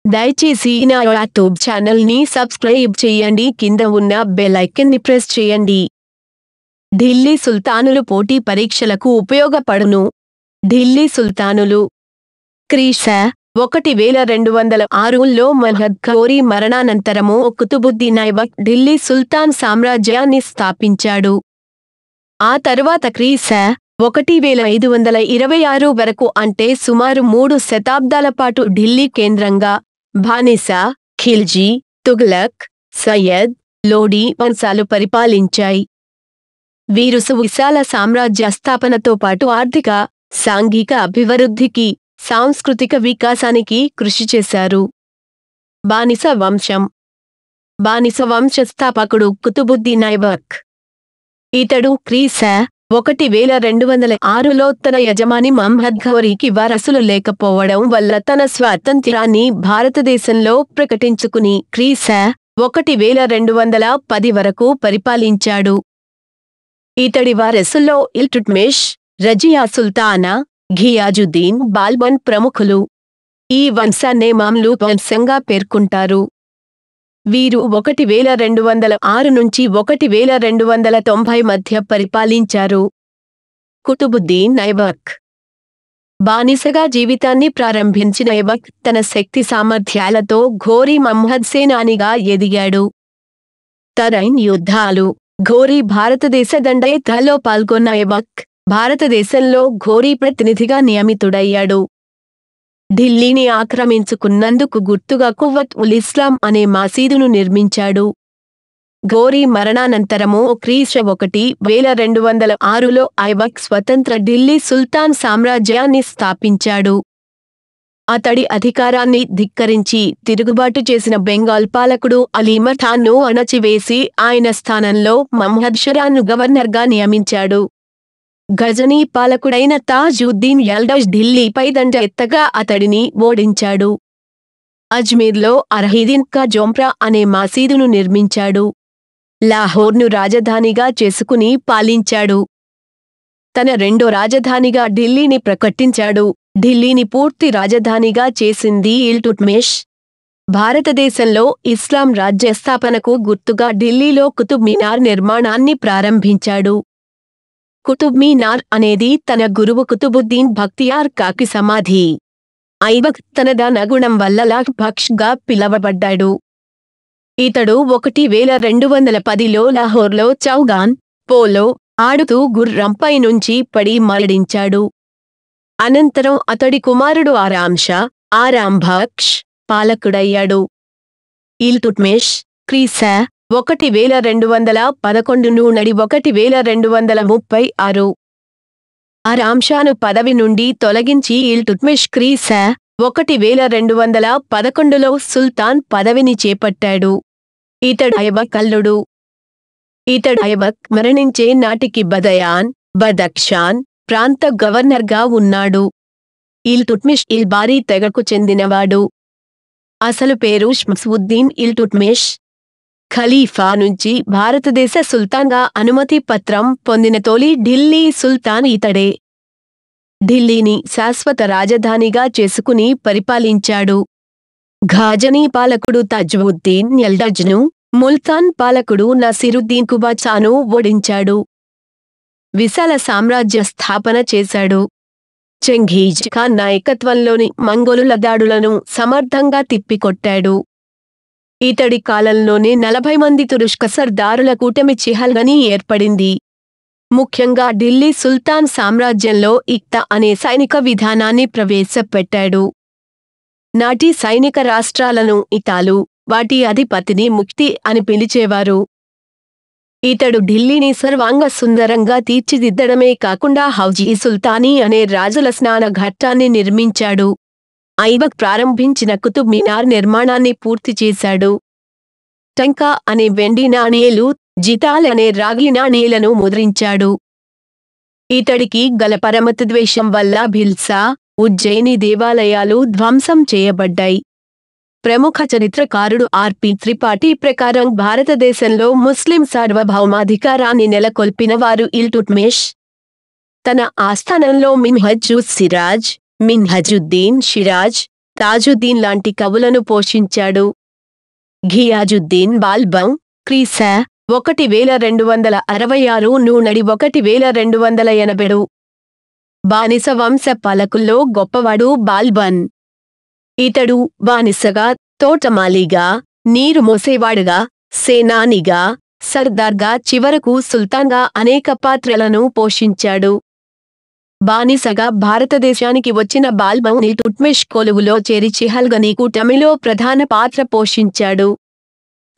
దయచేసి నా యూట్యూబ్ ఛానల్ని సబ్స్క్రైబ్ చేయండి. కింద ఉన్న బెల్ ఐకాన్ని ప్రెస్ చేయండి. ఢిల్లీ సుల్తానులు పోటీ పరీక్షలకు ఉపయోగపడును. ఢిల్లీ సుల్తానులు క్రీశ 1206లో మహమ్మద్ ఘోరీ మరణానంతరము కుతుబుద్దీన్ ఐబక్ ఢిల్లీ సుల్తాన్ సామ్రాజ్యాన్ని స్థాపించాడు. ఆ తరువాత క్రీశ 1526 వరకు అంటే సుమారు 3 శతాబ్దాల పాటు ఢిల్లీ కేంద్రంగా బానిసా, ఖిల్జీ, తుగ్లక్, సయ్యద్, లోడీ వంశాలు పరిపాలించాయి. వీరు సువిశాల సామ్రాజ్య స్థాపనతో పాటు ఆర్థిక, సాంఘిక అభివృద్ధికి, సాంస్కృతిక వికాసానికి కృషి చేశారు. బానిస వంశం వంశ స్థాపకుడు కుతుబుద్దీన్ ఐబక్. ఇతడు క్రీశ 1206లో తన యజమాని మహమ్మద్ ఘోరీకి వారసులు లేకపోవడం వల్ల తన స్వాతంత్ర్యాన్ని భారతదేశంలో ప్రకటించుకుని క్రీశ 1210 వరకు పరిపాలించాడు. ఇతడి వారసుల్లో ఇల్టుట్మిష్, రజియా సుల్తానా, ఘియాజుద్దీన్ బాల్బన్ ప్రముఖులు. ఈ వంశాన్నే మమ్లూక్ వంశంగా పేర్కొంటారు. వీరు 1206 నుంచి 1290 మధ్య పరిపాలించారు. కుతుబుద్దీన్ ఐబక్ బానిసగా జీవితాన్ని ప్రారంభించిన ఐబక్ తన శక్తి సామర్థ్యాలతో ఘోరీ మహమ్మద్ సేనానిగా ఎదిగాడు. తరైన్ యుద్ధాలు ఘోరీ భారతదేశ దండయాత్రలో పాల్గొన్న ఐబక్ భారతదేశంలో ఘోరీ ప్రతినిధిగా నియమితుడయ్యాడు. ఢిల్లీని ఆక్రమించుకున్నందుకు గుర్తుగా కువ్వత్ ఉల్ ఇస్లాం అనే మసీదును నిర్మించాడు. ఘోరీ మరణానంతరము క్రీశ 1206లో ఐబక్ స్వతంత్ర ఢిల్లీ సుల్తాన్ సామ్రాజ్యాన్ని స్థాపించాడు. అతడి అధికారాన్ని ధిక్కరించి తిరుగుబాటు చేసిన బెంగాల్ పాలకుడు అలీమర్ ఖాన్ను అణచివేసి ఆయన స్థానంలో మహమ్మద్ షాను గవర్నర్గా నియమించాడు. గజనీ పాలకుడైన తాజుద్దీన్ యల్డజ్ ఢిల్లీపై దండెత్తగా అతడిని ఓడించాడు. అజ్మీర్లో అర్హీదీన్ కా జోంప్రా అనే మసీదును నిర్మించాడు. లాహోర్ను రాజధానిగా చేసుకుని పాలించాడు. తన రెండో రాజధానిగా ఢిల్లీని ప్రకటించాడు. ఢిల్లీని పూర్తి రాజధానిగా చేసింది ఇల్టుట్మిష్. భారతదేశంలో ఇస్లాం రాజ్య స్థాపనకు గుర్తుగా ఢిల్లీలో కుతుబ్ మీనార్ నిర్మాణాన్ని ప్రారంభించాడు. కుతుబ్ మీనార్ అనేది తన గురువు కుతుబుద్దీన్ బఖ్తియార్ కాకి సమాధి. ఐబక్ తన దానగుణం వల్ల లాఖ్ బఖ్ష్గా పిలవబడ్డాడు. ఇతడు 1210లో లాహోర్లో చౌగాన్, పోలో ఆడుతూ గుర్రంపై నుంచి పడి మరణించాడు. అనంతరం అతడి కుమారుడు ఆరామ్ బఖ్ష్ పాలకుడయ్యాడు. ఇల్టుట్మిష్ క్రీశ 1211 నుండి 1236 ఆరామ్ షాను పదవి నుండి తొలగించి ఇల్టుట్మిష్ క్రీశ 1211లో సుల్తాన్ పదవిని చేపట్టాడు. ఇతడు ఐబక్ అల్లుడు. ఇతడు ఐబక్ మరణించే నాటికి బదయాన్, బదఖ్షాన్ ప్రాంత గవర్నర్గా ఉన్నాడు. ఇల్టుట్మిష్ ఇల్బారీ తెగకు చెందినవాడు. అసలు పేరు షమ్సుద్దీన్ ఇల్టుట్మిష్. ఖలీఫా నుంచి భారతదేశ సుల్తాన్గా అనుమతి పత్రం పొందిన తొలి ఢిల్లీ సుల్తాన్ ఇతడే. ఢిల్లీని శాశ్వత రాజధానిగా చేసుకుని పరిపాలించాడు. ఘాజనీ పాలకుడు తజ్వుద్దీన్ యల్డజ్ను, ముల్తాన్ పాలకుడు నసీరుద్దీన్ కుబాచాను ఓడించాడు. విశాల సామ్రాజ్య స్థాపన చేశాడు. చెంఘీజ్ ఖాన్ నాయకత్వంలోని మంగోలుల దాడులను సమర్థంగా తిప్పికొట్టాడు. ఇతడి కాలంలోనే 40 మంది తురుష్క సర్దారుల కూటమి చిహల్గనీ ఏర్పడింది. ముఖ్యంగా ఢిల్లీ సుల్తాన్ సామ్రాజ్యంలో ఇక్తా అనే సైనిక విధానాన్ని ప్రవేశపెట్టాడు. నాటి సైనిక రాష్ట్రాలను ఇతాలు, వాటి అధిపతిని ముఖ్తి అని పిలిచేవారు. ఇతడు ఢిల్లీని సర్వాంగ సుందరంగా తీర్చిదిద్దడమే కాకుండా హౌజీ సుల్తానీ అనే రాజుల స్నాన ఘట్టాన్ని నిర్మించాడు. ఐబక్ ప్రారంభించిన కుతుబ్ మీనార్ నిర్మాణాన్ని పూర్తి చేశాడు. టంకా అనే వెండి నాణేలు, జితాల్ అనే రాగి నాణేలను ముద్రించాడు. ఇతడికి గల పరమతద్వేషం వల్ల భిల్సా, ఉజ్జయిని దేవాలయాలు ధ్వంసం చేయబడ్డాయి. ప్రముఖ చరిత్రకారుడు ఆర్పి త్రిపాఠి ప్రకారం భారతదేశంలో ముస్లిం సార్వభౌమాధికారాన్ని నెలకొల్పిన వారు ఇల్టుట్మిష్. తన ఆస్థానంలో మిన్హజుస్ సిరాజ్, మిన్హజుద్దీన్ షిరాజ్, తాజుద్దీన్ లాంటి కవులను పోషించాడు. ఘియాజుద్దీన్ బాల్బన్ క్రీశ 1266 నుండి 1287 బానిస వంశ పాలకుల్లో గొప్పవాడు బాల్బన్. ఇతడు బానిసగా, తోటమాలిగా, నీరు మోసేవాడుగా, సేనానిగా, సర్దార్గా, చివరకు సుల్తాన్గా అనేక పాత్రలను పోషించాడు. బానిసగా భారతదేశానికి వచ్చిన బాల్బన్ ఇల్టుట్మిష్ కొలువులో చేరి చిహల్గనీ కూటమిలో ప్రధాన పాత్ర పోషించాడు.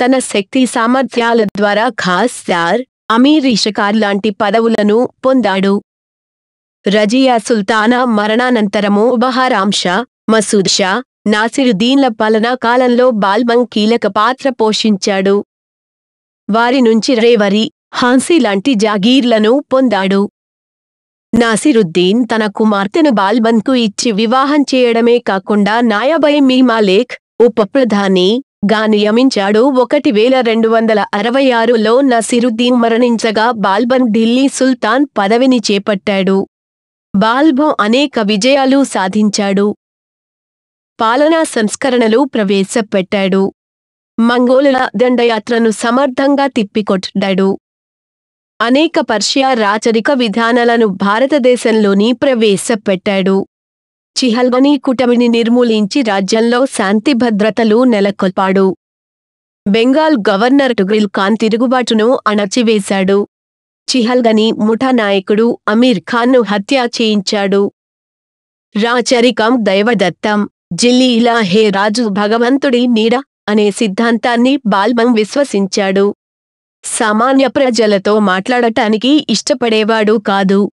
తన శక్తి సామర్థ్యాల ద్వారా ఖాస్దార్, అమీర్ ఇషకార్ లాంటి పదవులను పొందాడు. రజియా సుల్తానా మరణానంతరము బహారాం షా, మసూద్ షా, నాసిరుద్దీన్ల పాలనా కాలంలో బాల్బన్ కీలక పాత్ర పోషించాడు. వారి నుంచి రేవరి, హాన్సీ లాంటి జాగీర్లను పొందాడు. నాసిరుద్దీన్ తన కుమార్తెను బాల్బన్కు ఇచ్చి వివాహం చేయడమే కాకుండా నాయబ్-ఇ-మాలిక్, ఉప ప్రధాని గా నియమించాడు. 1266లో నాసిరుద్దీన్ మరణించగా బాల్బన్ ఢిల్లీ సుల్తాన్ పదవిని చేపట్టాడు. బాల్బన్ అనేక విజయాలు సాధించాడు. పాలనా సంస్కరణలు ప్రవేశపెట్టాడు. మంగోలుల దండయాత్రను సమర్థంగా తిప్పికొట్టాడు. అనేక పర్షియా రాచరిక విధానాలను భారతదేశంలోని ప్రవేశపెట్టాడు. చిహల్గనీ కూటమిని నిర్మూలించి రాజ్యంలో శాంతి భద్రతలు నెలకొల్పాడు. బెంగాల్ గవర్నర్ టుగ్రిల్ ఖాన్ తిరుగుబాటును అణచివేశాడు. చిహల్గనీ ముఠా నాయకుడు అమీర్ ఖాన్ను హత్య చేయించాడు. రాచరికం దైవదత్తం, జిల్లీలా హే రాజు భగవంతుడి నీడ అనే సిద్ధాంతాన్ని బాల్బన్ విశ్వసించాడు. సామాన్య ప్రజలతో మాట్లాడటానికి ఇష్టపడేవాడు కాదు.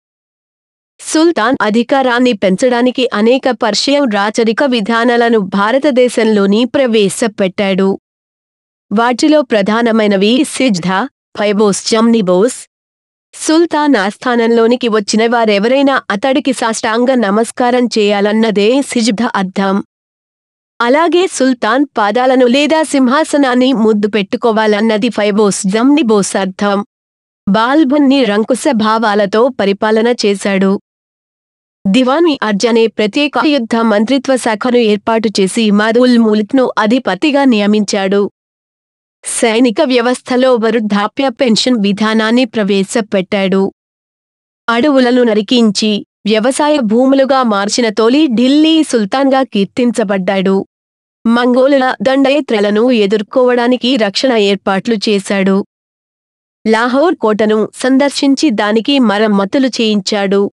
సుల్తాన్ అధికారాన్ని పెంచడానికి అనేక పర్షియన్ రాచరిక విధానాలను భారతదేశంలోని ప్రవేశపెట్టాడు. వాటిలో ప్రధానమైనవి సిజ్దా, ఫైబోస్, జమ్నిబోస్. సుల్తాన్ ఆస్థానంలోనికి వచ్చిన వారెవరైనా అతడికి సాష్టాంగ నమస్కారం చేయాలన్నదే సిజ్దా అర్థం. అలాగే సుల్తాన్ పాదాలను లేదా సింహాసనాన్ని ముద్దు పెట్టుకోవాలన్నది ఫైబోస్, జమ్నిబోస్ అర్థం. బాల్బన్ నిరంకుశ భావాలతో పరిపాలన చేశాడు. దివాన్-ఇ అర్జ్ అనే ప్రత్యేక యుద్ధ మంత్రిత్వ శాఖను ఏర్పాటు చేసి ఇమాద్-ఉల్ ముల్క్ను అధిపతిగా నియమించాడు. సైనిక వ్యవస్థలో వృద్ధాప్య పెన్షన్ విధానాన్ని ప్రవేశపెట్టాడు. అడవులను నరికించి వ్యవసాయ భూములుగా మార్చిన తొలి ఢిల్లీ సుల్తాన్గా కీర్తించబడ్డాడు. మంగోలుల దండయాత్రలను ఎదుర్కోవడానికి రక్షణ ఏర్పాట్లు చేశాడు. లాహోర్ కోటను సందర్శించి దానికి మరమ్మతులు చేయించాడు.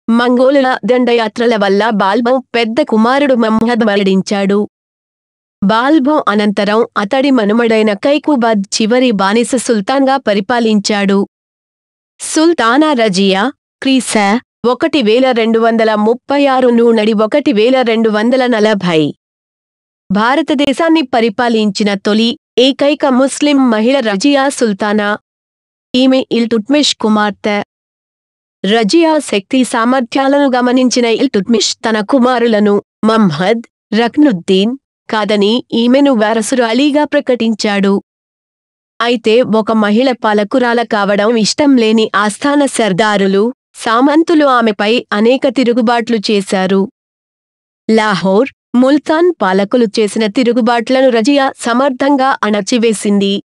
మంగోలుల దండయాత్రల వల్ల బాల్బన్ పెద్ద కుమారుడు మహ్మద్ మరణించాడు. బాల్బన్ అనంతరం అతడి మనుమడైన కైకుబాద్ చివరి బానిస సుల్తాన్గా పరిపాలించాడు. సుల్తానా రజియా క్రీశ 1236 నుండి 1240 భారతదేశాన్ని పరిపాలించిన తొలి ఏకైక ముస్లిం మహిళ రజియా సుల్తానా. ఈమె ఇల్టుట్మిష్ కుమార్తె. రజియా శక్తి సామర్థ్యాలను గమనించిన ఇల్టుట్మిష్ తన కుమారులను మహ్మద్, రక్నుద్దీన్ కాదని ఈమెను వారసురాలిగా ప్రకటించాడు. అయితే ఒక మహిళ పాలకురాల కావడం ఇష్టం లేని ఆస్థాన సర్దారులు, సామంతులు ఆమెపై అనేక తిరుగుబాట్లు చేశారు. లాహోర్, ముల్తాన్ పాలకులు చేసిన తిరుగుబాట్లను రజియా సమర్థంగా అణచివేసింది.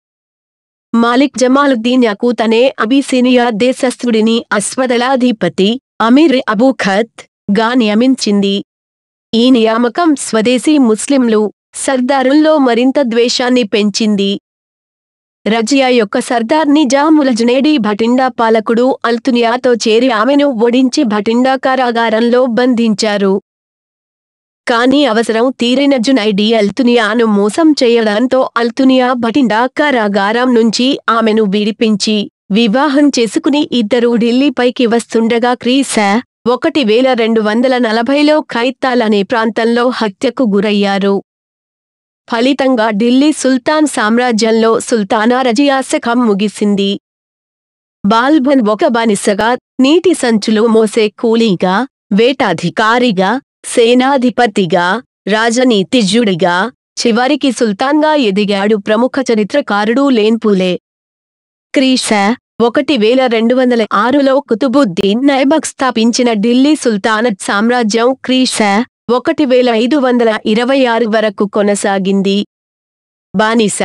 మాలిక్ జమాలుద్దీన్ యాకూత్ అనే అబీసినియా దేశస్థుడిని అశ్వదళాధిపతి, అమీర్ అబూ ఖత్ గా నియమించింది. ఈ నియామకం స్వదేశీ ముస్లింలు, సర్దారుల్లో మరింత ద్వేషాన్ని పెంచింది. రజియా యొక్క సర్దార్ నిజాముల్ జునైడీ భటిండా పాలకుడు అల్తునియాతో చేరి ఆమెను ఓడించి భటిండా కారాగారంలో బంధించారు. కానీ అవసరం తీరిన జునైడీ అల్తునియాను మోసం చేయడంతో అల్తునియా భటిండా కారాగారం నుంచి ఆమెను విడిపించి వివాహం చేసుకుని ఇద్దరూ ఢిల్లీపైకి వస్తుండగా క్రీశ 1240లో ఖైతాల్ అనే ప్రాంతంలో హత్యకు గురయ్యారు. ఫలితంగా ఢిల్లీ సుల్తాన్ సామ్రాజ్యంలో సుల్తానా రజియా శకం ముగిసింది. బాల్బన్ ఒక బానిసగా, నీటి సంచులు మోసే కూలీగా, వేటాధికారిగా, సేనాధిపతిగా, రాజనీతిజ్ఞుడిగా, చివరికి సుల్తాన్గా ఎదిగాడు. ప్రముఖ చరిత్రకారుడు లేన్పులే క్రీశ 1206లో కుతుబుద్దీన్ ఐబక్ స్థాపించిన ఢిల్లీ సుల్తానత్ సామ్రాజ్యం క్రీశ 1526 వరకు కొనసాగింది. బానిస,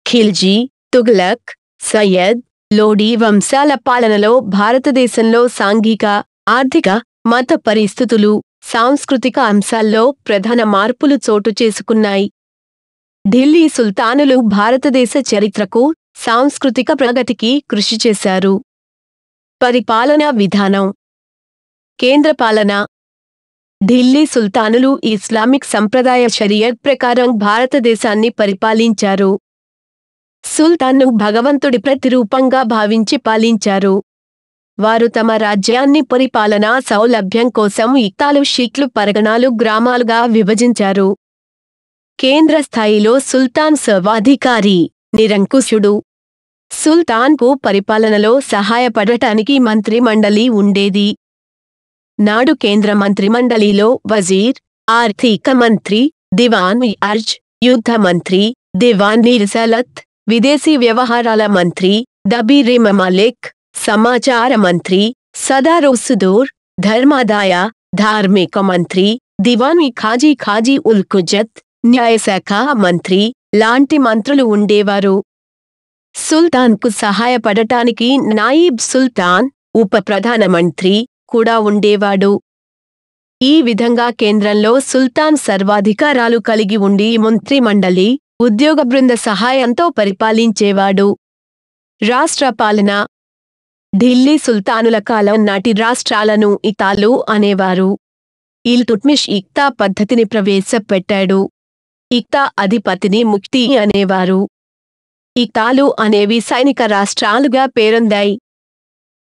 ఖిల్జీ, తుగ్లక్, సయ్యద్, లోడీ వంశాల పాలనలో భారతదేశంలో సాంఘిక, ఆర్థిక, మత పరిస్థితులు, సాంస్కృతిక అంశాల్లో ప్రధాన మార్పులు చోటు చేసుకున్నాయి. ఢిల్లీ సుల్తానులు భారతదేశ చరిత్రకు, సాంస్కృతిక ప్రగతికి కృషి చేశారు. పరిపాలనా విధానం. కేంద్రపాలన. ఢిల్లీ సుల్తానులు ఇస్లామిక్ సంప్రదాయ షరియత్ ప్రకారం భారతదేశాన్ని పరిపాలించారు. సుల్తాన్ను భగవంతుడి ప్రతిరూపంగా భావించి పాలించారు. వారు తమ రాజ్యాన్ని పరిపాలనా సౌలభ్యం కోసం ఇక్తాలు, షీక్లు, పరగణాలు, గ్రామాలుగా విభజించారు. కేంద్ర స్థాయిలో సుల్తాన్ సర్వాధికారి, నిరంకుశుడు. సుల్తాన్కు పరిపాలనలో సహాయపడటానికి మంత్రిమండలి ఉండేది. నాడు కేంద్ర మంత్రిమండలిలో వజీర్, ఆర్థిక మంత్రి, దివాన్-ఇ-అర్జ్, యుద్ధ మంత్రి, దివాన్-ఇ-రిసాలత్, విదేశీ వ్యవహారాల మంత్రి, దబీర్-ఇ-మమాలిక్, సమాచార మంత్రి, సదార్-ఉస్-సుదూర్, ధర్మాదాయ, ధార్మిక మంత్రి, దివాన్-ఇ-ఖాజీ, ఖాజీ-ఉల్-ఖుజత్, న్యాయశాఖ మంత్రి లాంటి మంత్రులు ఉండేవారు. సుల్తాన్కు సహాయపడటానికి నాయిబ్ సుల్తాన్, ఉప ప్రధానమంత్రి కూడా ఉండేవాడు. ఈ విధంగా కేంద్రంలో సుల్తాన్ సర్వాధికారాలు కలిగి ఉండి మంత్రిమండలి, ఉద్యోగ బృంద సహాయంతో పరిపాలించేవాడు. రాష్ట్ర పాలన. ఢిల్లీ సుల్తానుల కాలం నాటి రాష్ట్రాలను ఇక్తాలు అనేవారు. ఇల్తుట్మిష్ ఇక్తా పద్ధతిని ప్రవేశపెట్టాడు. ఇక్తా అధిపతిని ముఖ్తి అనేవారు. ఇక్తాలు అనేవి సైనిక రాష్ట్రాలుగా పేరొందాయి.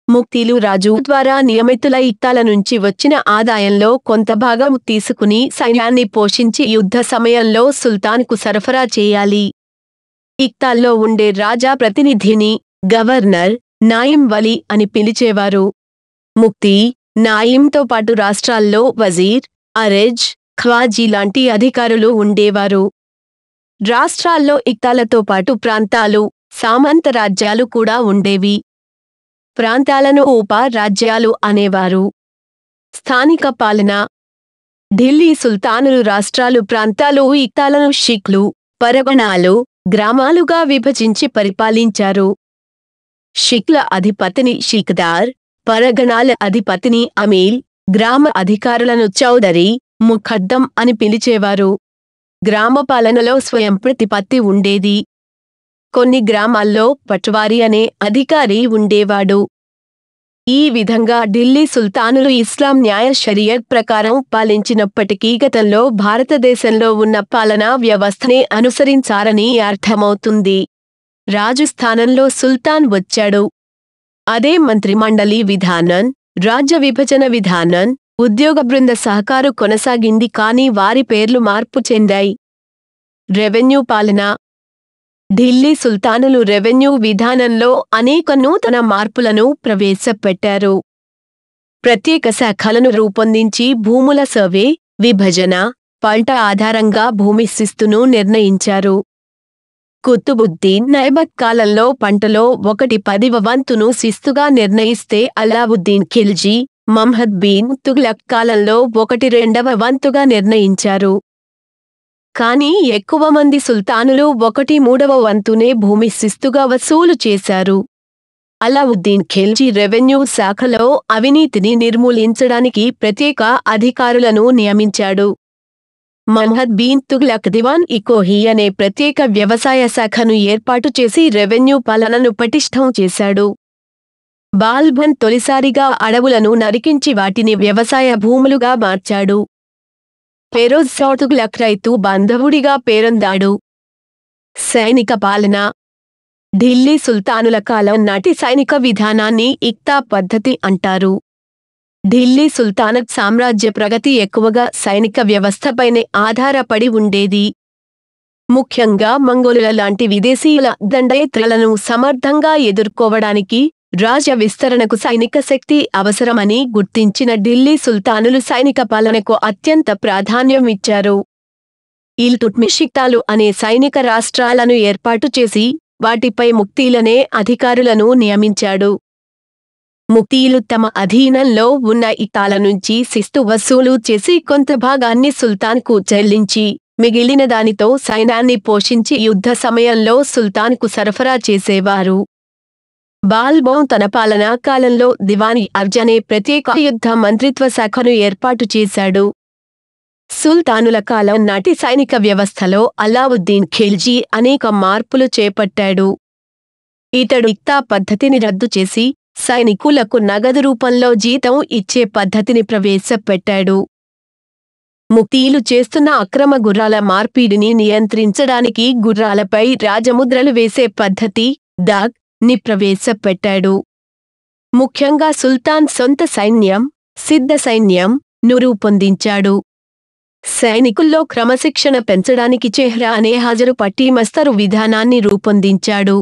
ముఖ్తీలు రాజు ద్వారా నియమితుల ఇక్తాల నుంచి వచ్చిన ఆదాయంలో కొంత భాగం తీసుకుని సైన్యాన్ని పోషించి యుద్ధ సమయంలో సుల్తాన్కు సరఫరా చేయాలి. ఇక్తాల్లో ఉండే రాజా ప్రతినిధిని గవర్నర్, నాయిం వలి అని పిలిచేవారు. ముఖ్తి, నాయింతో పాటు రాష్ట్రాల్లో వజీర్, అరెజ్, ఖ్వాజీ లాంటి అధికారులు ఉండేవారు. రాష్ట్రాల్లో ఇక్తాలతో పాటు ప్రాంతాలు, సామంత రాజ్యాలు కూడా ఉండేవి. ప్రాంతాలను ఉప రాజ్యాలు అనేవారు. స్థానిక పాలన. ఢిల్లీ సుల్తానులు రాష్ట్రాలు, ప్రాంతాలు, ఇక్తాలను షీక్లు, పరగణాలు, గ్రామాలుగా విభజించి పరిపాలించారు. షీక్ల అధిపతిని షీక్దార్, పరగణాల అధిపతిని అమీల్, గ్రామ అధికారులను చౌదరి, ముఖద్దం అని పిలిచేవారు. గ్రామ పాలనలో స్వయం ప్రతిపత్తి ఉండేది. కొన్ని గ్రామాల్లో పట్వారీ అనే అధికారి ఉండేవాడు. ఈ విధంగా ఢిల్లీ సుల్తానులు ఇస్లాం న్యాయ షరియత్ ప్రకారం పాలించినప్పటికీ గతంలో భారతదేశంలో ఉన్న పాలనా వ్యవస్థనే అనుసరించారని అర్థమవుతుంది. రాజు స్థానంలో సుల్తాన్ వచ్చాడు. అదే మంత్రిమండలి విధానం, రాజ్య విభజన విధానం, ఉద్యోగ బృంద సహకారు కొనసాగింది, కానీ వారి పేర్లు మార్పు చెందాయి. రెవెన్యూ పాలన. ఢిల్లీ సుల్తానులు రెవెన్యూ విధానంలో అనేక నూతన మార్పులను ప్రవేశపెట్టారు. ప్రత్యేక శాఖలను రూపొందించి భూముల సర్వే, విభజన, పంట ఆధారంగా భూమి శిస్తును నిర్ణయించారు. కుతుబుద్దీన్ ఐబక్ కాలంలో పంటలో 1/10వ వంతును శిస్తుగా నిర్ణయిస్తే అలావుద్దీన్ ఖిల్జీ, మహమ్మద్ బిన్ తుగ్లక్ కాలంలో 1/2వ వంతుగా నిర్ణయించారు. కానీ ఎక్కువ మంది సుల్తానులు 1/3వ వంతునే భూమి శిస్తుగా వసూలు చేశారు. అలావుద్దీన్ ఖిల్జీ రెవెన్యూ శాఖలో అవినీతిని నిర్మూలించడానికి ప్రత్యేక అధికారులను నియమించాడు. మహమ్మద్ బిన్ తుగ్లక్ దివాన్-ఇ-కోహీ అనే ప్రత్యేక వ్యవసాయ శాఖను ఏర్పాటు చేసి రెవెన్యూ పాలనను పటిష్టం చేశాడు. బాల్బన్ తొలిసారిగా అడవులను నరికించి వాటిని వ్యవసాయ భూములుగా మార్చాడు. ఫెరోజ్ షా తుగ్లక్ రైతు బాంధవుడిగా పేరొందాడు. సైనిక పాలన. ఢిల్లీ సుల్తానుల కాలం నాటి సైనిక విధానాన్ని ఇక్తా పద్ధతి అంటారు. ఢిల్లీ సుల్తానత్ సామ్రాజ్య ప్రగతి ఎక్కువగా సైనిక వ్యవస్థపైనే ఆధారపడి ఉండేది. ముఖ్యంగా మంగోలుల లాంటి విదేశీయుల దండయాత్రలను సమర్థంగా ఎదుర్కోవడానికి రాజ్య విస్తరణకు సైనిక శక్తి అవసరమని గుర్తించిన ఢిల్లీ సుల్తానులు సైనిక పాలనకు అత్యంత ప్రాధాన్యం ఇచ్చారు. ఇల్తుట్మిష్ ఇక్తాలు అనే సైనిక రాష్ట్రాలను ఏర్పాటు చేసి వాటిపై ముఖ్తీలనే అధికారులను నియమించాడు. ముక్తీలు తమ అధీనంలో ఉన్న ఇతాల నుంచి శిస్తు వసూలు చేసి కొంత భాగాన్ని సుల్తాన్కు చెల్లించి మిగిలిన దానితో సైన్యాన్ని పోషించి యుద్ధ సమయంలో సుల్తాన్కు సరఫరా చేసేవారు. బాల్బౌన్ తన పాలనా కాలంలో దివానీ అర్జ్ అనే ప్రత్యేక యుద్ధ మంత్రిత్వ శాఖను ఏర్పాటు చేశాడు. సుల్తానుల కాలం నాటి సైనిక వ్యవస్థలో అలావుద్దీన్ ఖిల్జీ అనేక మార్పులు చేపట్టాడు. ఇతడు ఇక్తా పద్ధతిని రద్దు చేసి సైనికులకు నగదు రూపంలో జీతం ఇచ్చే పద్ధతిని ప్రవేశపెట్టాడు. ముక్తీలు చేస్తున్న అక్రమ గుర్రాల మార్పిడిని నియంత్రించడానికి గుర్రాలపై రాజముద్రలు వేసే పద్ధతి దాగ్ ని ప్రవేశపెట్టాడు. ముఖ్యంగా సుల్తాన్ సొంత సైన్యం, సిద్ధ సైన్యం ను రూపొందించాడు. సైనికుల్లో క్రమశిక్షణ పెంచడానికి చెహ్రా అనే హాజరు పట్టీ మస్తరు విధానాన్ని రూపొందించాడు.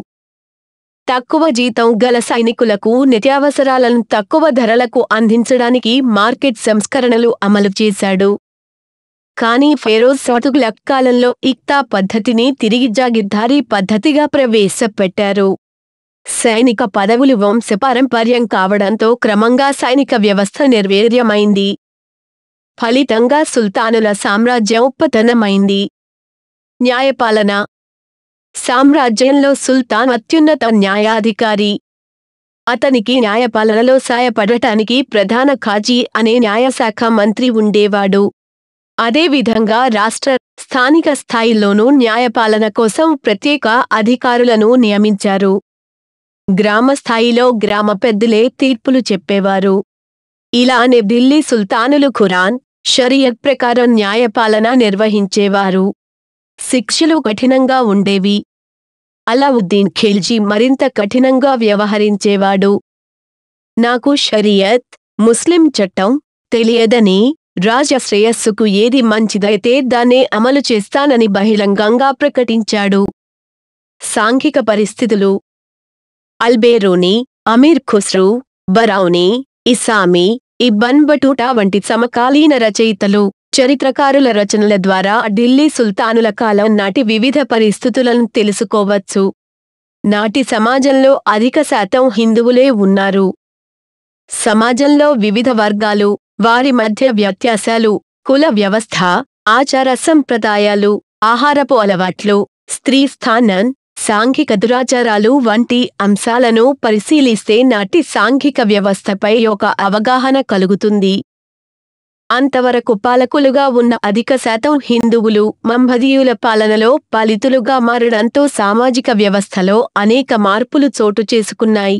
తక్కువ జీతం గల సైనికులకు నిత్యావసరాలను తక్కువ ధరలకు అందించడానికి మార్కెట్ సంస్కరణలు అమలు చేశాడు. కానీ ఫెరోజ్ షా తుగ్లక్ కాలంలో ఇక్తా పద్ధతిని తిరిగి జాగీర్దారీ పద్ధతిగా ప్రవేశపెట్టారు. సైనిక పదవులు వంశపారంపర్యం కావడంతో క్రమంగా సైనిక వ్యవస్థ నిర్వీర్యమైంది. ఫలితంగా సుల్తానుల సామ్రాజ్యం పతనమైంది. న్యాయపాలన. సామ్రాజ్యంలో సుల్తాన్ అత్యున్నత న్యాయాధికారి. అతనికి న్యాయపాలనలో సాయపడటానికి ప్రధాన ఖాజీ అనే న్యాయశాఖ మంత్రి ఉండేవాడు. అదేవిధంగా రాష్ట్ర, స్థానిక స్థాయిలోనూ న్యాయపాలన కోసం ప్రత్యేక అధికారులను నియమించారు. గ్రామ స్థాయిలో గ్రామ పెద్దలే తీర్పులు చెప్పేవారు. ఇలానే ఢిల్లీ సుల్తానులు ఖురాన్, షరియత్ ప్రకారం న్యాయపాలన నిర్వహించేవారు. శిక్షలు కఠినంగా ఉండేవి. అలావుద్దీన్ ఖిల్జీ మరింత కఠినంగా వ్యవహరించేవాడు. నాకు షరియత్, ముస్లిం చట్టం తెలియదని, రాజ శ్రేయస్సుకు ఏది మంచిదైతే దాన్నే అమలు చేస్తానని బహిరంగంగా ప్రకటించాడు. సాంఘిక పరిస్థితులు. అల్బేరూని, అమీర్ ఖుస్రూ, బరౌని, ఇసామి, ఇబ్న్ బటూటా వంటి సమకాలీన రచయితలు, చరిత్రకారుల రచనల ద్వారా ఢిల్లీ సుల్తానుల కాలం నాటి వివిధ పరిస్థితులను తెలుసుకోవచ్చు. నాటి సమాజంలో అధిక శాతం హిందువులే ఉన్నారు. సమాజంలో వివిధ వర్గాలు, వారి మధ్య వ్యత్యాసాలు, కుల వ్యవస్థ, ఆచార సంప్రదాయాలు, ఆహారపు అలవాట్లు, స్త్రీ స్థానం, సాంఘిక దురాచారాలు వంటి అంశాలను పరిశీలిస్తే నాటి సాంఘిక వ్యవస్థపై ఒక అవగాహన కలుగుతుంది. అంతవరకు పాలకులుగా ఉన్న అధిక శాతం హిందువులు మహమ్మదీయుల పాలనలో పాలితులుగా మారడంతో సామాజిక వ్యవస్థలో అనేక మార్పులు చోటు చేసుకున్నాయి.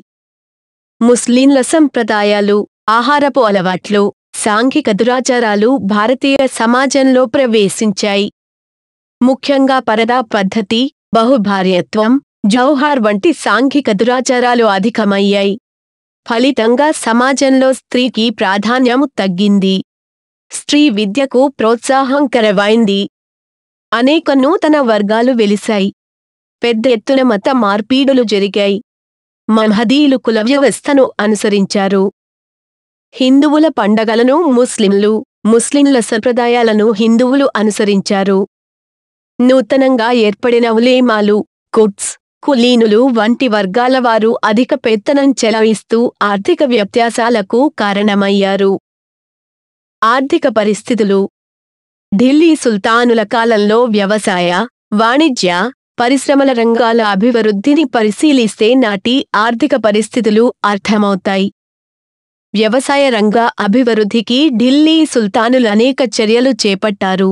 ముస్లింల సంప్రదాయాలు, ఆహారపు అలవాట్లు, సాంఘిక దురాచారాలు భారతీయ సమాజంలో ప్రవేశించాయి. ముఖ్యంగా పరదా పద్ధతి, బహుభార్యత్వం, జౌహార్ వంటి సాంఘిక దురాచారాలు అధికమయ్యాయి. ఫలితంగా సమాజంలో స్త్రీకి ప్రాధాన్యం తగ్గింది. స్త్రీ విద్యకు ప్రోత్సాహం కరువైంది. అనేక నూతన వర్గాలు వెలిశాయి. పెద్ద ఎత్తున మత మార్పిడులు జరిగాయి. మహమ్మదీయులు కుల వ్యవస్థను అనుసరించారు. హిందువుల పండగలను ముస్లింలు, ముస్లింల సంప్రదాయాలను హిందువులు అనుసరించారు. నూతనంగా ఏర్పడిన ఉలేమాలు, కుట్స్, కులీనులు వంటి వర్గాల వారు అధిక పెత్తనం చెలాయిస్తూ ఆర్థిక వ్యత్యాసాలకు కారణమయ్యారు. ఆర్థిక పరిస్థితులు. ఢిల్లీ సుల్తానుల కాలంలో వ్యవసాయ, వాణిజ్య, పరిశ్రమల రంగాల అభివృద్ధిని పరిశీలిస్తే నాటి ఆర్థిక పరిస్థితులు అర్థమవుతాయి. వ్యవసాయ రంగ అభివృద్ధికి ఢిల్లీ సుల్తానులు అనేక చర్యలు చేపట్టారు.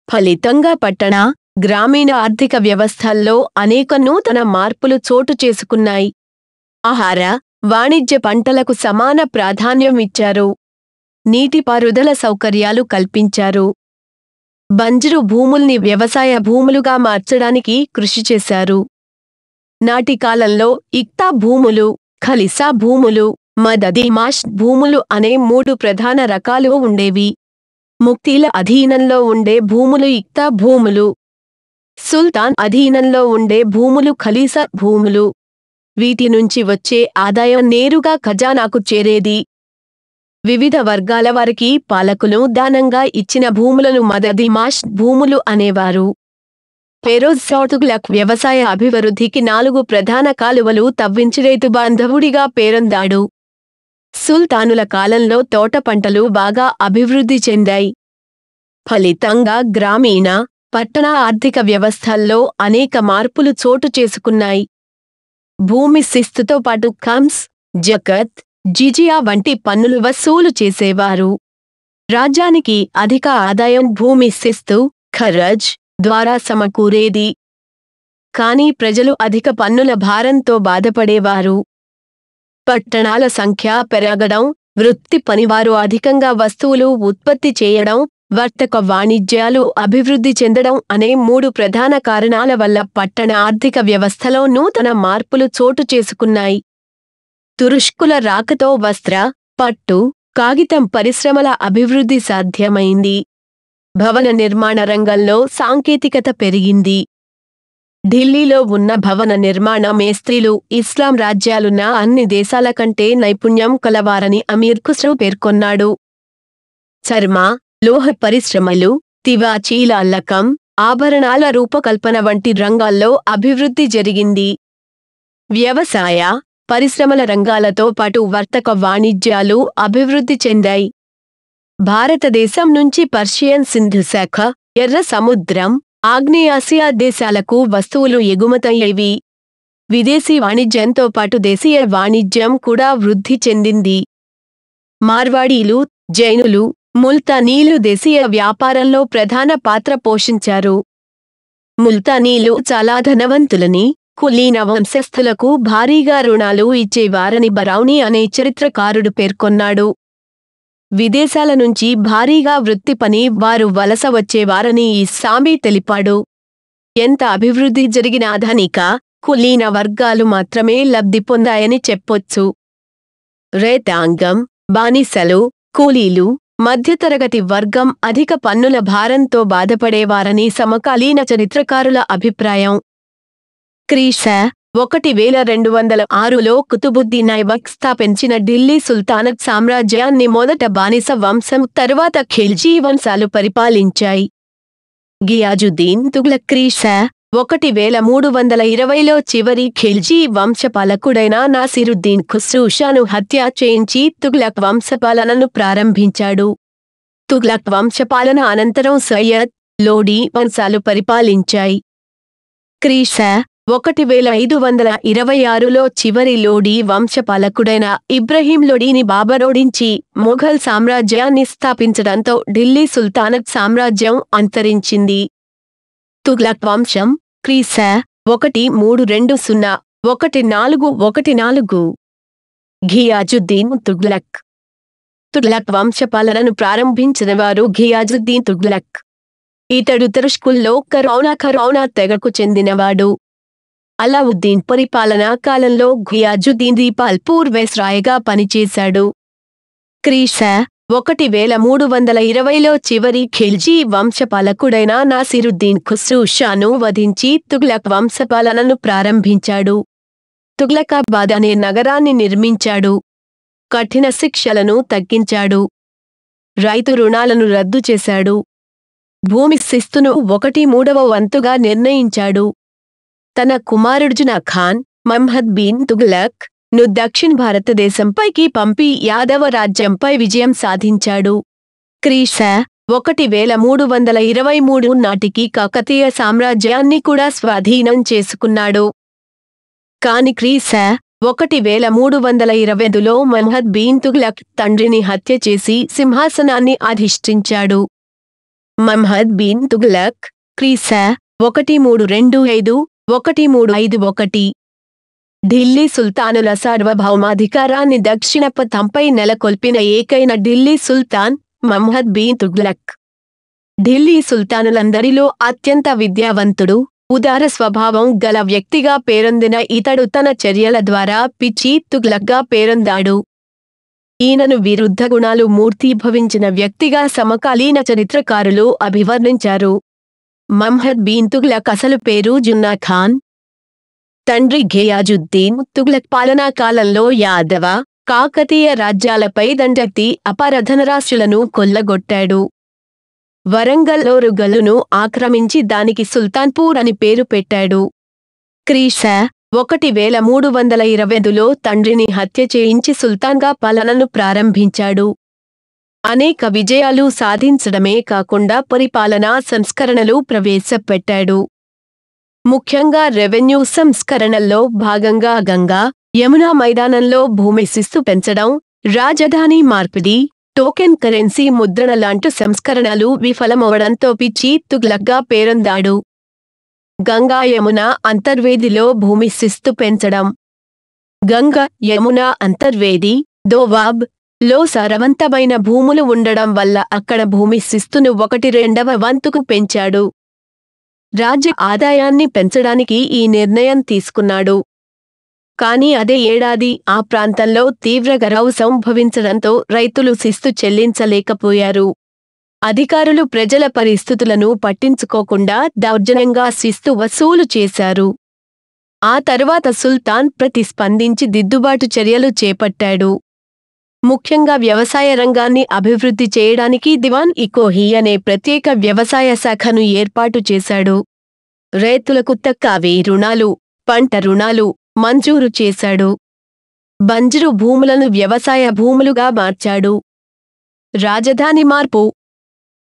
ఫలితంగా పట్టణ, గ్రామీణ ఆర్థిక వ్యవస్థల్లో అనేక నూతన మార్పులు చోటు చేసుకున్నాయి. ఆహార, వాణిజ్య పంటలకు సమాన ప్రాధాన్యం ఇచ్చారు. నీటిపారుదల సౌకర్యాలు కల్పించారు. బంజరు భూముల్ని వ్యవసాయ భూములుగా మార్చడానికి కృషి చేశారు. నాటి కాలంలో ఇక్తా భూములు, ఖలిసా భూములు, మదదిమాష్ భూములు అనే 3 ప్రధాన రకాలు ఉండేవి. ముక్తీల అధీనంలో ఉండే భూములు ఇక్తా భూములు, సుల్తాన్ అధీనంలో ఉండే భూములు ఖలీసా భూములు. వీటి నుంచి వచ్చే ఆదాయం నేరుగా ఖజానాకు చేరేది. వివిధ వర్గాల వారికి పాలకులు దానంగా ఇచ్చిన భూములను మదదిమాష్ భూములు అనేవారు. ఫెరోజ్ షా తుగ్లక్ వ్యవసాయ అభివృద్ధికి 4 ప్రధాన కాలువలు తవ్వించి రైతు బాంధవుడిగా పేరొందాడు. సుల్తానుల కాలంలో తోట పంటలు బాగా అభివృద్ధి చెందాయి. ఫలితంగా గ్రామీణ, పట్టణ ఆర్థిక వ్యవస్థల్లో అనేక మార్పులు చోటు చేసుకున్నాయి. భూమి శిస్తుతో పాటు ఖమ్స్, జకత్, జిజియా వంటి పన్నులు వసూలు చేసేవారు. రాజ్యానికి అధిక ఆదాయం భూమి శిస్తు, ఖరజ్ ద్వారా సమకూరేది. కానీ ప్రజలు అధిక పన్నుల భారంతో బాధపడేవారు. పట్టణాల సంఖ్య పెరగడం, వృత్తి పనివారు అధికంగా వస్తువులు ఉత్పత్తి చేయడం, వర్తక వాణిజ్యాలు అభివృద్ధి చెందడం అనే 3 ప్రధాన కారణాల వల్ల పట్టణ ఆర్థిక వ్యవస్థలో నూతన మార్పులు చోటు చేసుకున్నాయి. తురుష్కుల రాకతో వస్త్ర, పట్టు, కాగితం పరిశ్రమల అభివృద్ధి సాధ్యమైంది. భవన నిర్మాణ రంగంలో సాంకేతికత పెరిగింది. ఢిల్లీలో ఉన్న భవన నిర్మాణ మేస్త్రీలు ఇస్లాం రాజ్యాలున్న అన్ని దేశాల కంటే నైపుణ్యం కలవారని అమీర్ ఖుస్రో పేర్కొన్నాడు. చర్మ, లోహ పరిశ్రమలు, తివాచీల అల్లకం, ఆభరణాల రూపకల్పన వంటి రంగాల్లో అభివృద్ధి జరిగింది. వ్యవసాయ, పరిశ్రమల రంగాలతో పాటు వర్తక వాణిజ్యాలు అభివృద్ధి చెందాయి. భారతదేశం నుంచి పర్షియన్ సింధు శాఖ, ఎర్ర సముద్రం, ఆగ్నేయాసియా దేశాలకు వస్తువులు ఎగుమతయ్యేవి. విదేశీ వాణిజ్యంతో పాటు దేశీయ వాణిజ్యం కూడా వృద్ధి చెందింది. మార్వాడీలు, జైనులు, ముల్తానీలు దేశీయ వ్యాపారంలో ప్రధాన పాత్ర పోషించారు. ముల్తానీలు చాలా ధనవంతులని, కులీన వంశస్థులకు భారీగా రుణాలు ఇచ్చేవారని బరౌని అనే చరిత్రకారుడు పేర్కొన్నాడు. విదేశాల నుంచి భారీగా వృత్తి పని వారు వలస వచ్చేవారని ఈ సామి తెలిపాడు. ఎంత అభివృద్ధి జరిగినా ధనిక, కులీన వర్గాలు మాత్రమే లబ్ధి పొందాయని చెప్పొచ్చు. రైతాంగం, బానిసలు, కూలీలు, మధ్యతరగతి వర్గం అధిక పన్నుల భారంతో బాధపడేవారని సమకాలీన చరిత్రకారుల అభిప్రాయం. క్రీశ 1206లో కుతుబుద్దీన్ ఐబక్ స్థాపించిన ఢిల్లీ సుల్తానత్ సామ్రాజ్యాన్ని మొదట బానిస వంశం, తరువాత ఖిల్జీ వంశాలు పరిపాలించాయి. గియాజుద్దీన్ తుగ్లక్ క్రీశ 1320లో చివరి ఖిల్జీ వంశపాలకుడైన నాసిరుద్దీన్ ఖుస్రూ షాను హత్య చేయించి తుగ్లక్ వంశపాలనను ప్రారంభించాడు. తుగ్లక్ వంశపాలన అనంతరం సయ్యద్, లోడీ వంశాలు పరిపాలించాయి. క్రీశ 1526లో చివరి లోడీ వంశపాలకుడైన ఇబ్రహీం లోడీని బాబరోడించి మొఘల్ సామ్రాజ్యాన్ని స్థాపించడంతో ఢిల్లీ సుల్తానత్ సామ్రాజ్యం అంతరించింది. తుగ్లక్ వంశం క్రీశ 1320-1414 ఘియాజుద్దీన్ తుగ్లక్. తుగ్లక్ వంశపాలనను ప్రారంభించినవారు ఘియాజుద్దీన్ తుగ్లక్. ఇతడు తురుష్కుల్లో ఖరౌనా తెగకు చెందినవాడు. అలావుద్దీన్ పరిపాలనా కాలంలో ఘియాజుద్దీన్ దీపాల్పూర్ వైస్రాయ్గా పనిచేశాడు. క్రీశ 1320లో చివరి ఖిల్జీ వంశపాలకుడైన నాసిరుద్దీన్ ఖుస్రూ షాను వధించి తుగ్లక్ వంశపాలనను ప్రారంభించాడు. తుగ్లకాబాద్ అనే నగరాన్ని నిర్మించాడు. కఠిన శిక్షలను తగ్గించాడు. రైతు రుణాలను రద్దు చేశాడు. భూమి శిస్తును 1/3 వంతుగా నిర్ణయించాడు. తన కుమారుడు జునా ఖాన్, మహమ్మద్ బిన్ తుగ్లక్ ను దక్షిణ భారతదేశంపైకి పంపి యాదవ రాజ్యంపై విజయం సాధించాడు. క్రీశ 1323 నాటికి కాకతీయ సామ్రాజ్యాన్ని కూడా స్వాధీనం చేసుకున్నాడు. కాని క్రీశ 1325లో మహమ్మద్ బిన్ తుగ్లక్ తండ్రిని హత్య చేసి సింహాసనాన్ని అధిష్ఠించాడు. మహమ్మద్ బిన్ తుగ్లక్ క్రీశ 1325-1351 ఢిల్లీ సుల్తానుల సార్వభౌమాధికారాన్ని దక్షిణ పథంపై నెలకొల్పిన ఏకైన ఢిల్లీ సుల్తాన్ మహమ్మద్ బిన్ తుగ్లక్. ఢిల్లీ సుల్తానులందరిలో అత్యంత విద్యావంతుడు, ఉదార స్వభావం గల వ్యక్తిగా పేరొందిన ఇతడు తన చర్యల ద్వారా పిచ్చి తుగ్లక్గా పేరొందాడు. ఈయనను విరుద్ధ గుణాలు మూర్తీభవించిన వ్యక్తిగా సమకాలీన చరిత్రకారులు అభివర్ణించారు. మహమ్మద్ బిన్ తుగ్లక్ అసలు పేరు జున్నా ఖాన్. తండ్రి ఘియాజుద్దీన్ తుగ్లక్ పాలనా కాలంలో యాదవ, కాకతీయ రాజ్యాలపై దండెత్తి అపార ధనరాశులను కొల్లగొట్టాడు. వరంగల్ ఓరుగల్లును ఆక్రమించి దానికి సుల్తాన్పూర్ అని పేరు పెట్టాడు. క్రీశ 1325లో తండ్రిని హత్య చేయించి సుల్తాన్గా పాలనను ప్రారంభించాడు. అనేక విజయాలు సాధించడమే కాకుండా పరిపాలనా సంస్కరణలు ప్రవేశపెట్టాడు. ముఖ్యంగా రెవెన్యూ సంస్కరణల్లో భాగంగా గంగా, యమునా మైదానంలో భూమి శిస్తు పెంచడం, రాజధాని మార్పిడి, టోకెన్ కరెన్సీ ముద్రణ లాంటి సంస్కరణలు విఫలమవడంతో పిచ్చి తుగ్లక్గా పేరొందాడు. గంగా యమున అంతర్వేదిలో భూమి శిస్తు పెంచడం. గంగా యమున అంతర్వేది, దోవాబ్ లో సారవంతమైన భూములు ఉండడం వల్ల అక్కడ భూమి శిస్తును 1/2 వంతుకు పెంచాడు. రాజ్య ఆదాయాన్ని పెంచడానికి ఈ నిర్ణయం తీసుకున్నాడు. కానీ అదే ఏడాది ఆ ప్రాంతంలో తీవ్ర కరువు సంభవించడంతో రైతులు శిస్తు చెల్లించలేకపోయారు. అధికారులు ప్రజల పరిస్థితులను పట్టించుకోకుండా దౌర్జన్యంగా శిస్తు వసూలు చేశారు. ఆ తరువాత సుల్తాన్ ప్రతిస్పందించి దిద్దుబాటు చర్యలు చేపట్టాడు. ముఖ్యంగా వ్యవసాయ రంగాన్ని అభివృద్ధి చేయడానికి దివాన్-ఇ-కోహి అనే ప్రత్యేక వ్యవసాయ శాఖను ఏర్పాటు చేశాడు. రైతులకు తక్కువ రుణాలు, పంట రుణాలు మంజూరు చేశాడు. బంజరు భూములను వ్యవసాయ భూములుగా మార్చాడు. రాజధాని మార్పు.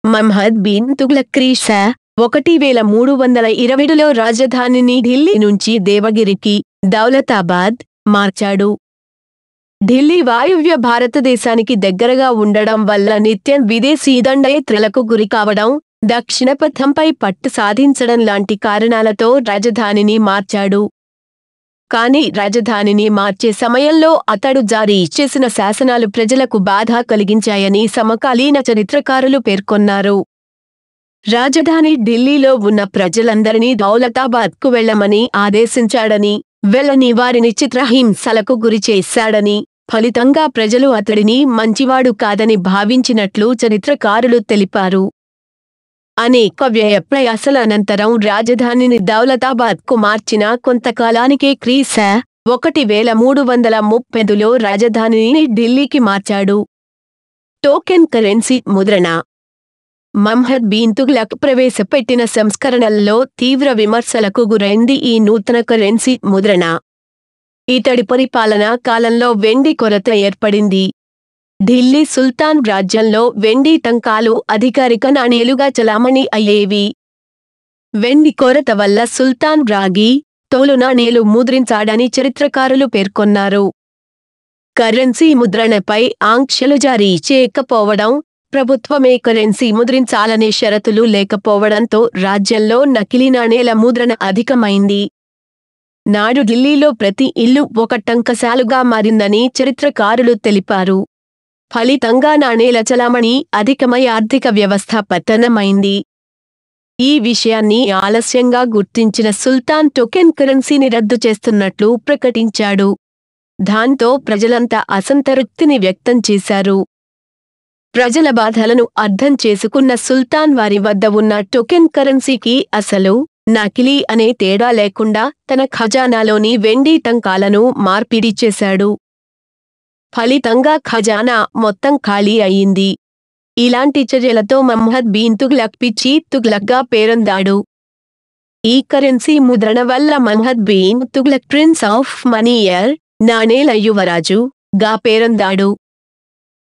మహమ్మద్ బిన్ తుగ్లక్ క్రీ.శ 1327లో రాజధానిని ఢిల్లీ నుంచి దేవగిరికి, దౌలతాబాద్ మార్చాడు. ఢిల్లీ వాయువ్య భారతదేశానికి దగ్గరగా ఉండడం వల్ల నిత్యం విదేశీ దండయాత్రలకు గురికావడం, దక్షిణ పథంపై పట్టు సాధించడం లాంటి కారణాలతో రాజధానిని మార్చాడు. కానీ రాజధానిని మార్చే సమయంలో అతడు జారీ చేసిన శాసనాలు ప్రజలకు బాధ కలిగించాయని సమకాలీన చరిత్రకారులు పేర్కొన్నారు. రాజధాని ఢిల్లీలో ఉన్న ప్రజలందరినీ దౌలతాబాద్కు వెళ్లమని ఆదేశించాడని, వెళ్లని వారిని చిత్రహింసలకు గురిచేశాడని, ఫలితంగా ప్రజలు అతడిని మంచివాడు కాదని భావించినట్లు చరిత్రకారులు తెలిపారు. అనేక వ్యయ ప్రయాసల అనంతరం రాజధానిని దౌలతాబాద్కు మార్చిన కొంతకాలానికే క్రీ.శ 1335లో రాజధానిని ఢిల్లీకి మార్చాడు. టోకెన్ కరెన్సీ ముద్రణ. మహమ్మద్ బిన్ తుగ్లక్ ప్రవేశపెట్టిన సంస్కరణల్లో తీవ్ర విమర్శలకు గురైంది ఈ నూతన కరెన్సీ ముద్రణ. ఇతడి పరిపాలనా కాలంలో వెండి కొరత ఏర్పడింది. ఢిల్లీ సుల్తాన్ రాజ్యంలో వెండి టంకాలు అధికారిక నాణేలుగా చలామణి అయ్యేవి. వెండి కొరత వల్ల సుల్తాన్ రాగి, తోలు నాణేలు ముద్రించాడని చరిత్రకారులు పేర్కొన్నారు. కరెన్సీ ముద్రణపై ఆంక్షలు జారీ చేయకపోవడం, ప్రభుత్వమే కరెన్సీ ముద్రించాలనే షరతులు లేకపోవడంతో రాజ్యంలో నకిలీ నాణేల ముద్రణ అధికమైంది. నాడు ఢిల్లీలో ప్రతి ఇల్లు ఒక టంకశాలుగా మారిందని చరిత్రకారులు తెలిపారు. ఫలితంగా నాణేల చలామణి అధికమై ఆర్థిక వ్యవస్థ పతనమైంది. ఈ విషయాన్ని ఆలస్యంగా గుర్తించిన సుల్తాన్ టోకెన్ కరెన్సీని రద్దు చేస్తున్నట్లు ప్రకటించాడు. దాంతో ప్రజలంతా అసంతృప్తిని వ్యక్తం చేశారు. ప్రజల బాధలను అర్థం చేసుకున్న సుల్తాన్ వారి వద్ద ఉన్న టోకెన్ కరెన్సీకి అసలు, నకిలీ అనే తేడా లేకుండా తన ఖజానాలోని వెండి టంకాలను మార్పిడి చేశాడు. ఫలితంగా ఖజానా మొత్తం ఖాళీ అయింది. ఇలాంటి చర్యలతో మహమ్మద్ బిన్ తుగ్లక్ పిచ్చి తుగ్లక్గా పేరొందాడు. ఈ కరెన్సీ ముద్రణ వల్ల Muhammad bin Tughlaq prince of moneyer, నాణేల యువరాజు గా పేరొందాడు.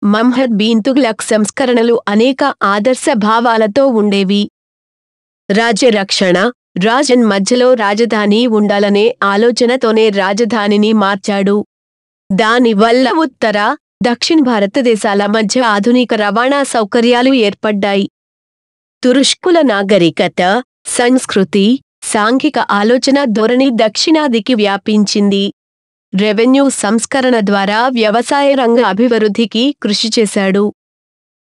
మహమ్మద్ బిన్ తుగ్లక్ సంస్కరణలు అనేక ఆదర్శ భావాలతో ఉండేవి. రాజ్యరక్షణ. రాజన్ మధ్యలో రాజధాని ఉండాలనే ఆలోచనతోనే రాజధానిని మార్చాడు. దానివల్ల ఉత్తర, దక్షిణ భారతదేశాల మధ్య ఆధునిక రవాణా సౌకర్యాలు ఏర్పడ్డాయి. తురుష్కుల నాగరికత, సంస్కృతి, సాంఘిక ఆలోచన ధోరణి దక్షిణాదికి వ్యాపించింది. రెవెన్యూ సంస్కరణ ద్వారా వ్యవసాయ రంగ అభివృద్ధికి కృషి చేశాడు.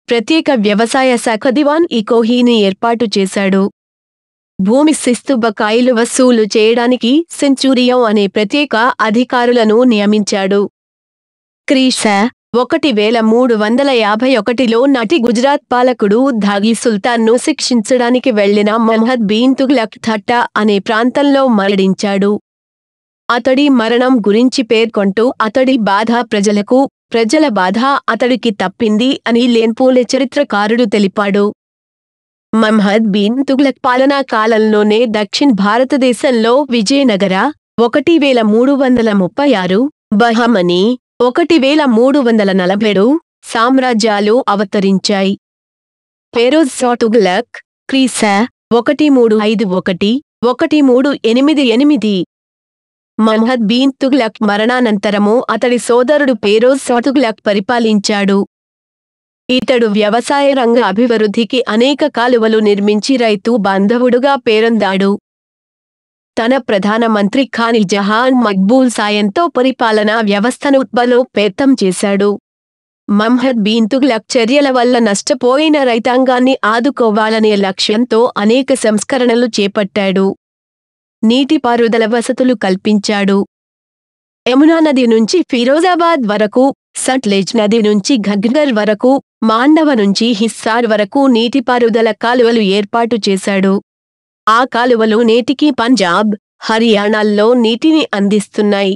ప్రత్యేక వ్యవసాయ శాఖ దివాన్-ఇ-కోహిని ఏర్పాటు చేశాడు. భూమి శిస్తు బకాయిలు వసూలు చేయడానికి సెంచూరియో అనే ప్రత్యేక అధికారులను నియమించాడు. క్రీ.శ 1351లో నాటి గుజరాత్ పాలకుడు ధాగి సుల్తాన్ను శిక్షించడానికి వెళ్లిన మహమ్మద్ బిన్ తుగ్లక్ థట్టా అనే ప్రాంతంలో మరణించాడు. అతడి మరణం గురించి పేర్కొంటూ అతడి బాధ ప్రజలకు, ప్రజల బాధ అతడికి తప్పింది అని లేన్పోలే చరిత్రకారుడు తెలిపాడు. మహమ్మద్ బిన్ తుగ్లక్ పాలనా కాలంలోనే దక్షిణ భారతదేశంలో విజయనగర, 1336, బహమనీ 1347 సామ్రాజ్యాలు అవతరించాయి. ఫెరోజ్ షా తుగ్లక్ క్రీశ 1351, 1388. మహమ్మద్ బిన్ తుగ్లక్ మరణానంతరము అతడి సోదరుడు ఫెరోజ్ షా తుగ్లక్ పరిపాలించాడు. ఇతడు వ్యవసాయ రంగ అభివృద్ధికి అనేక కాలువలు నిర్మించి రైతు బాంధవుడుగా పేరొందాడు. తన ప్రధానమంత్రి ఖాన్ జహాన్ మక్బూల్ సాయంతో పరిపాలనా వ్యవస్థను బలోపేతం చేశాడు. మహమ్మద్ బిన్ తుగ్లక్ చర్యల వల్ల నష్టపోయిన రైతాంగాన్ని ఆదుకోవాలనే లక్ష్యంతో అనేక సంస్కరణలు చేపట్టాడు. నీటిపారుదల వసతులు కల్పించాడు. యమునా నది నుంచి ఫిరోజాబాద్ వరకు, సట్లెజ్ నది నుంచి ఘగ్గర్ వరకు, మాండవ నుంచి హిస్సార్ వరకు నీటిపారుదల కాలువలు ఏర్పాటు చేశాడు. ఆ కాలువలు నేటికీ పంజాబ్, హర్యానాల్లో నీటిని అందిస్తున్నాయి.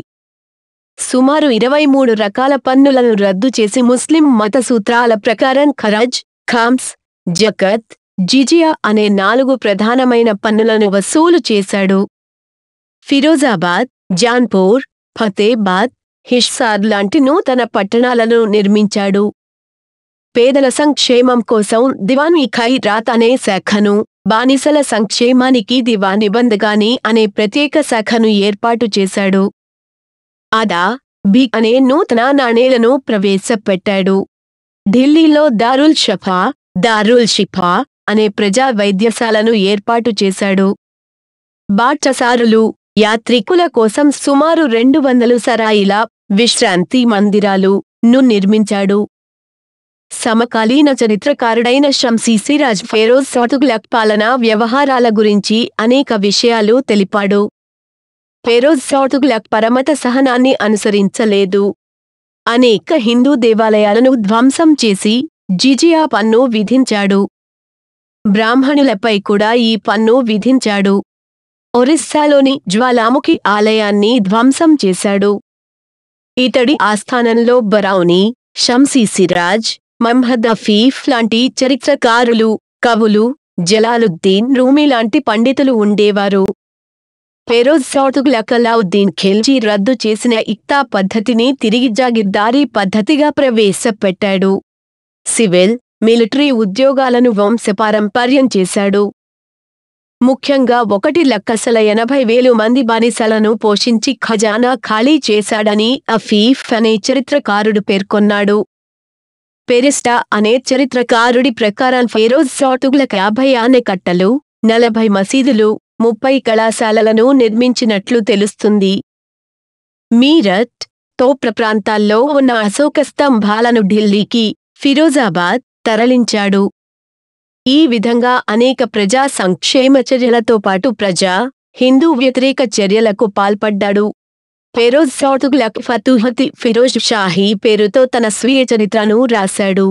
సుమారు 23 రకాల పన్నులను రద్దు చేసి ముస్లిం మత సూత్రాల ప్రకారం ఖరాజ్, ఖామ్స్, జకత్, జిజియా అనే 4 ప్రధానమైన పన్నులను వసూలు చేశాడు. ఫిరోజాబాద్, జాన్పూర్, ఫతేబాద్, హిస్సార్ లాంటి నూతన పట్టణాలను నిర్మించాడు. పేదల సంక్షేమం కోసం దివాన్-ఇ ఖైరాత్ అనే శాఖను, బానిసల సంక్షేమానికి దివాన్ నిబంధగాని అనే ప్రత్యేక శాఖను ఏర్పాటు చేశాడు. అదా, బి అనే నూతన నాణేలను ప్రవేశపెట్టాడు. ఢిల్లీలో దారుల్ షఫా, దారుల్ షిఫా అనే ప్రజా వైద్యశాలను ఏర్పాటు చేశాడు. బాటసారులు, యాత్రికుల కోసం సుమారు 200 సరాయిల విశ్రాంతి మందిరాలు ను నిర్మించాడు. సమకాలీన చరిత్రకారుడైన షంసీ సిరాజ్ ఫెరోజ్ షా తుగ్లక్ పాలనా వ్యవహారాల గురించి అనేక విషయాలు తెలిపాడు. ఫెరోజ్ షా తుగ్లక్ పరమత సహనాన్ని అనుసరించలేదు. అనేక హిందూ దేవాలయాలను ధ్వంసం చేసి జిజియా పన్ను విధించాడు. బ్రాహ్మణులపై కూడా ఈ పన్ను విధించాడు. ఒరిస్సాలోని జ్వాలాముఖి ఆలయాన్ని ధ్వంసం చేశాడు. ఇతడి ఆస్థానంలో బరౌని, షంసీ సిరాజ్, మహమ్మద్ అఫీఫ్ లాంటి చరిత్రకారులు, కవులు, జలాలుద్దీన్ రూమి లాంటి పండితులు ఉండేవారు. ఫెరోజ్ షా తుగ్లక్ అలావుద్దీన్ ఖిల్జీ రద్దు చేసిన ఇక్తా పద్ధతిని తిరిగి జాగీర్దారీ పద్ధతిగా ప్రవేశపెట్టాడు. సివిల్, మిలిటరీ ఉద్యోగాలను వంశపారంపర్యం చేశాడు. ముఖ్యంగా 1,80,000 మంది బానిసలను పోషించి ఖజానా ఖాళీ చేశాడని అఫీఫ్ అనే చరిత్రకారుడు పేర్కొన్నాడు. పెరిస్టా అనే చరిత్రకారుడి ప్రకారం ఫెరోజ్ షా తుగ్లక్ 50 ఆనెకట్టలు, 40 మసీదులు, 30 కళాశాలలను నిర్మించినట్లు తెలుస్తుంది. మీరట్, తోప్ర ప్రాంతాల్లో ఉన్న అశోక స్తంభాలను ఢిల్లీకి, ఫిరోజాబాద్ తరలించాడు. ఈ విధంగా అనేక ప్రజా సంక్షేమ చర్యలతో పాటు ప్రజా, హిందూ వ్యతిరేక చర్యలకు పాల్పడ్డాడు. ఫెరోజ్ షా తుగ్లక్ ఫతుహ్-ఇ ఫిరోజ్ షాహీ పేరుతో తన స్వీయ చరిత్రను రాశాడు.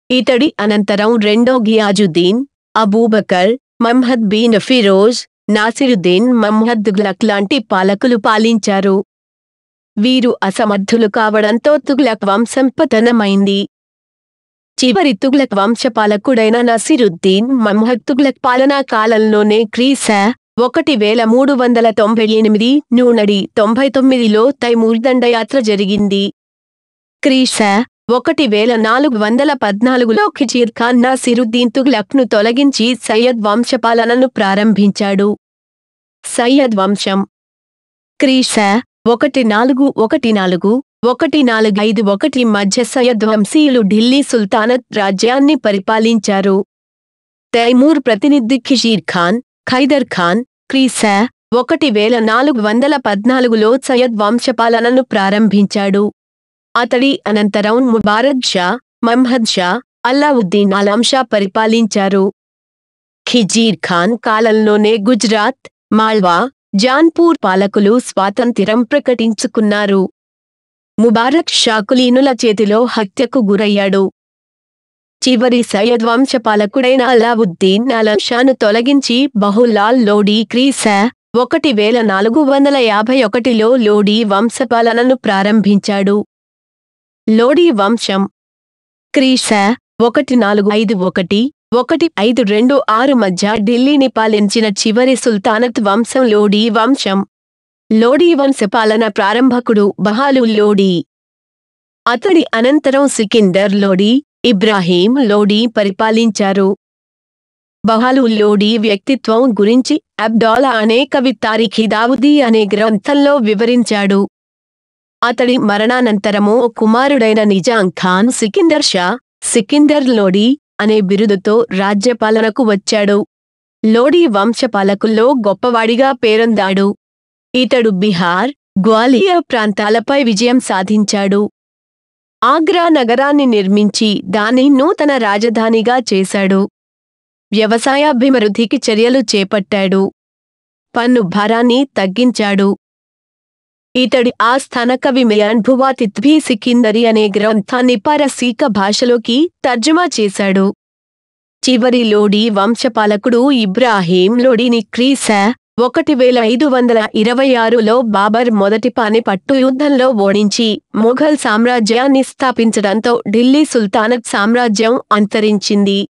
ఇతడి అనంతరం రెండో గియాజుద్దీన్, అబూబకర్, మహమ్మద్ బిన్ ఫిరోజ్, నాసిరుద్దీన్ మహమ్మద్ తుగ్లక్ లాంటి పాలకులు పాలించారు. వీరు అసమర్థులు కావడంతో తుగ్లక్ వంశం పతనమైంది. చివరి తుగ్లక్ వంశపాలకుడైన నసీరుద్దీన్ మహమ్మద్ తుగ్లక్ పాలనా కాలంలోనే క్రీశ 1398 నుండి 99లో తైమూర్ దండయాత్ర జరిగింది. క్రీశ 1414లో ఖిజీర్ ఖాన్ నసీరుద్దీన్ తుగ్లక్ను తొలగించి సయ్యద్ వంశపాలనను ప్రారంభించాడు. సయ్యద్ వంశం క్రీశ 1414-1451 మధ్య సయ్యద్ వంశీయులు ఢిల్లీ సుల్తానత్ రాజ్యాన్ని పరిపాలించారు. తైమూర్ ప్రతినిధి ఖిజీర్ ఖాన్, ఖైదర్ ఖాన్ క్రీశ 1414లో సయ్యద్ వంశపాలనను ప్రారంభించాడు. అతడి అనంతరం ముబారక్ షా, మహమ్మద్ షా, అలావుద్దీన్ ఆలం షా పరిపాలించారు. ఖిజీర్ ఖాన్ కాలంలోనే గుజరాత్, మాల్వా, జాన్పూర్ పాలకులు స్వాతంత్ర్యం ప్రకటించుకున్నారు. ముబారక్ షా కులీనుల చేతిలో హత్యకు గురయ్యాడు. చివరి సయ్యద్ వంశపాలకుడైన అలావుద్దీన్ ఆలం షాను తొలగించి బహులాల్ లోడీ క్రీశ 1451లో లోడీ వంశపాలనను ప్రారంభించాడు. లోడీ వంశం క్రీశ 1451-1526 మధ్య ఢిల్లీని పాలించిన చివరి సుల్తానత్ వంశం లోడీ వంశం. లోడీ వంశపాలన ప్రారంభకుడు బహాలుల్ లోడీ. అతడి అనంతరం సికిందర్ లోడీ, ఇబ్రాహీం లోడీ పరిపాలించారు. బహాలుల్ లోడీ వ్యక్తిత్వం గురించి అబ్దౌలా అనే కవి తారిఖీ దావుదీ అనే గ్రంథంలో వివరించాడు. అతడి మరణానంతరము కుమారుడైన నిజాం ఖాన్ సికిందర్ షా, సికిందర్ లోడీ అనే బిరుదుతో రాజ్యపాలనకు వచ్చాడు. లోడీ వంశపాలకుల్లో గొప్పవాడిగా పేరొందాడు. ఇతడు బిహార్, గ్వాలియర్ ప్రాంతాలపై విజయం సాధించాడు. ఆగ్రా నగరాన్ని నిర్మించి దాన్ని నూతన రాజధానిగా చేశాడు. వ్యవసాయాభివృద్ధికి చర్యలు చేపట్టాడు. పన్ను భారాన్ని తగ్గించాడు. ఇతడి ఆస్థాన కవి మియాన్ భువాతిత్బీ సికిందరి అనే గ్రంథాన్ని పారసీక భాషలోకి తర్జుమా చేశాడు. చివరి లోడీ వంశపాలకుడు ఇబ్రాహీం లోడీని క్రీశ 1526లో బాబర్ మొదటి పానిపట్టు యుద్ధంలో ఓడించి మొఘల్ సామ్రాజ్యాన్ని స్థాపించడంతో ఢిల్లీ సుల్తానత్ సామ్రాజ్యం అంతరించింది.